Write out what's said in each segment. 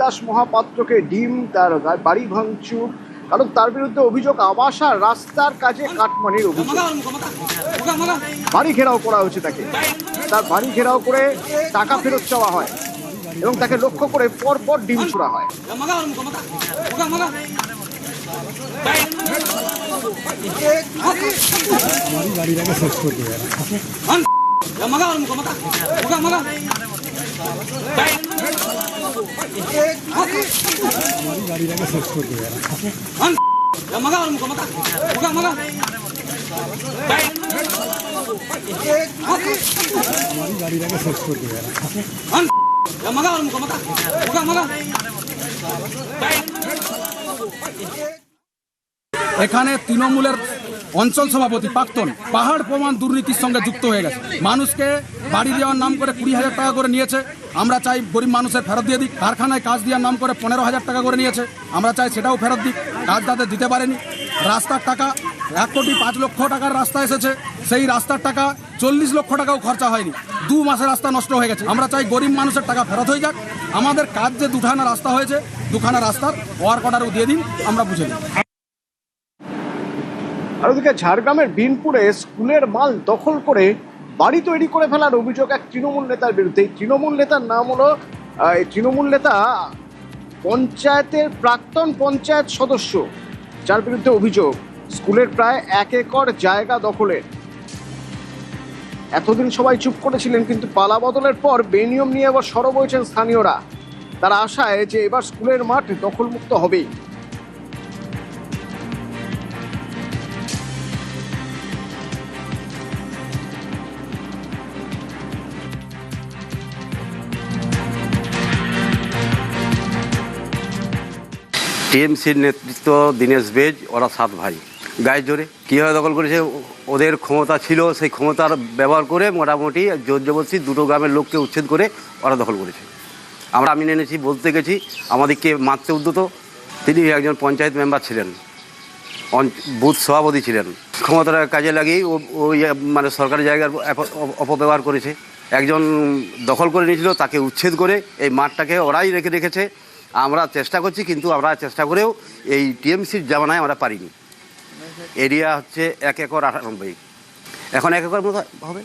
দেবদাস মহাপাত্রকে ডিম, তার বাড়ি ভাঙচুর, কারণ তার বিরুদ্ধে অভিযোগ আবাসা রাস্তার কাজে কাটমানির অভিযোগ। বাড়ি ঘেরাও করা হয়েছে তাকে, তার বাড়ি ঘেরাও করে টাকা ফেরত চাওয়া হয় এবং তাকে লক্ষ্য করে পরপর ডিম ছোড়া হয়। এখানে তৃণমূলের অঞ্চল সভাপতি প্রাক্তন পাহাড় প্রমাণ দুর্নীতির সঙ্গে যুক্ত হয়ে গেছে। মানুষকে বাড়ি দেওয়ার নাম করে 20,000 টাকা করে নিয়েছে। আমরা চাই গরিব মানুষের ফেরত দিয়ে দিক। কারখানায় কাজ দেওয়ার নাম করে 15,000 টাকা করে নিয়েছে। আমরা চাই সেটাও ফেরত দিক। কাজ তাদের দিতে পারেনি। রাস্তার টাকা 1,05,00,000 টাকার রাস্তা এসেছে, সেই রাস্তার টাকা 40 লক্ষ টাকাও খরচা হয়নি। 2 মাসে রাস্তা নষ্ট হয়ে গেছে। আমরা চাই গরিব মানুষের টাকা ফেরত হয়ে যাক। আমাদের কাজ যে 2খানা রাস্তা হয়েছে, 2খানা রাস্তার ওয়ার্ক অর্ডারও দিয়ে দিন, আমরা বুঝে নিই। আর ওদিকে ঝাড়গ্রামের বিনপুরে স্কুলের মাল দখল করে বাড়ি তৈরি করে ফেলার অভিযোগ এক তৃণমূল নেতার বিরুদ্ধে। তৃণমূল নেতার নাম হলো তৃণমূল নেতা পঞ্চায়েতের প্রাক্তন পঞ্চায়েত সদস্য, যার বিরুদ্ধে অভিযোগ স্কুলের প্রায় 1 একর জায়গা দখলের। এতদিন সবাই চুপ করেছিলেন, কিন্তু পালা বদলের পর বেনিয়ম নিয়ে এবার সরব হয়েছেন স্থানীয়রা। তারা আশায় যে এবার স্কুলের মাঠ দখলমুক্ত হবেই। টিএমসির নেতৃত্ব দীনেশ বেজ, ওরা 7 ভাই গায়ের জোরে কীভাবে দখল করেছে, ওদের ক্ষমতা ছিল, সেই ক্ষমতার ব্যবহার করে মোটামুটি জোর জবরদস্তি 2টো গ্রামের লোককে উচ্ছেদ করে ওরা দখল করেছে। আমরা আমি এনেছি, বলতে গেছি, আমাদেরকে মারতে উদ্যত। তিনি একজন পঞ্চায়েত মেম্বার ছিলেন, বুথ সভাপতি ছিলেন। ক্ষমতার কাজে লাগিয়ে ওই মানে সরকারি জায়গার অপব্যবহার করেছে। একজন দখল করে নিয়েছিল, তাকে উচ্ছেদ করে এই মাঠটাকে ওরাই রেখেছে। আমরা চেষ্টা করছি, কিন্তু আমরা চেষ্টা করেও এই টিএমসির জামানায় আমরা পারিনি। এরিয়া হচ্ছে 1 একর 98, এখন 1 একর মতো হবে,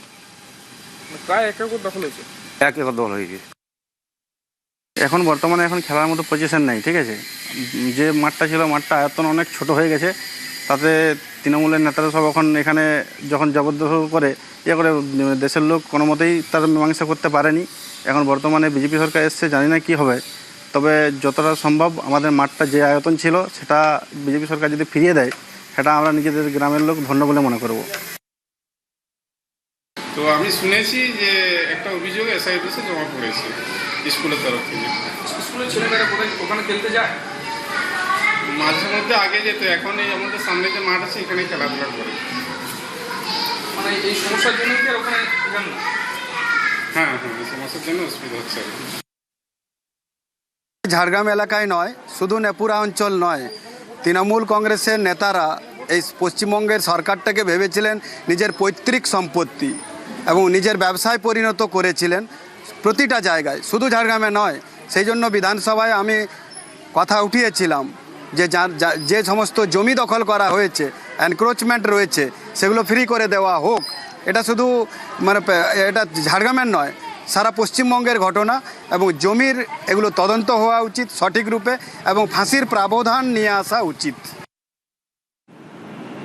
প্রায় 1 একর দখল হয়েছে। 1 একর দখল হয়েছে। এখন বর্তমানে খেলার মতো পজিশন নেই, ঠিক আছে। যে মাঠটা ছিল, মাঠটা আয়তন অনেক ছোট হয়ে গেছে। তাতে তৃণমূলের নেতারা সব এখন এখানে যখন জবরদখল করে করে দেশের লোক কোনো মতেই তার মীমাংসা করতে পারেনি। এখন বর্তমানে বিজেপি সরকার এসছে, জানি না কী হবে। তবে যতটা সম্ভব আমাদের মাঠটা যে আয়তন ছিল সেটা বিজেপি সরকার যদি ফিরিয়ে দেয়, সেটা আমরা নিজেদের গ্রামের লোক ধন্য বলে মনে করব। তো আমি শুনেছি যে একটা অভিযোগ এসআই অফিসে জমা পড়েছে স্কুলের তরফ থেকে। স্কুলের ছেলেমেয়েরা কোথায় ওখানে খেলতে যায়? মাঝে মধ্যে আগে যেত, এখন এই আমাদের সামনে যে মাঠ আছে এখানে খেলাধুলা করে। মানে এই সমস্যার জন্য কি ওখানে যান না? হ্যাঁ, এই সমস্যার জন্য অসুবিধা হচ্ছে। ঝাড়গ্রাম এলাকায় নয়, শুধু নেপুরা অঞ্চল নয়, তৃণমূল কংগ্রেসের নেতারা এই পশ্চিমবঙ্গের সরকারটাকে ভেবেছিলেন নিজের পৈতৃক সম্পত্তি এবং নিজের ব্যবসায় পরিণত করেছিলেন প্রতিটা জায়গায়, শুধু ঝাড়গ্রামে নয়। সেই জন্য বিধানসভায় আমি কথা উঠিয়েছিলাম যে যে সমস্ত জমি দখল করা হয়েছে, এনক্রোচমেন্ট রয়েছে, সেগুলো ফ্রি করে দেওয়া হোক। এটা শুধু এটা ঝাড়গ্রামের নয়, সারা পশ্চিমবঙ্গের ঘটনা। এবং জমির এগুলো তদন্ত হওয়া উচিত সঠিক রূপে, এবং ফাঁসির প্রাবধান নিয়ে আসা উচিত।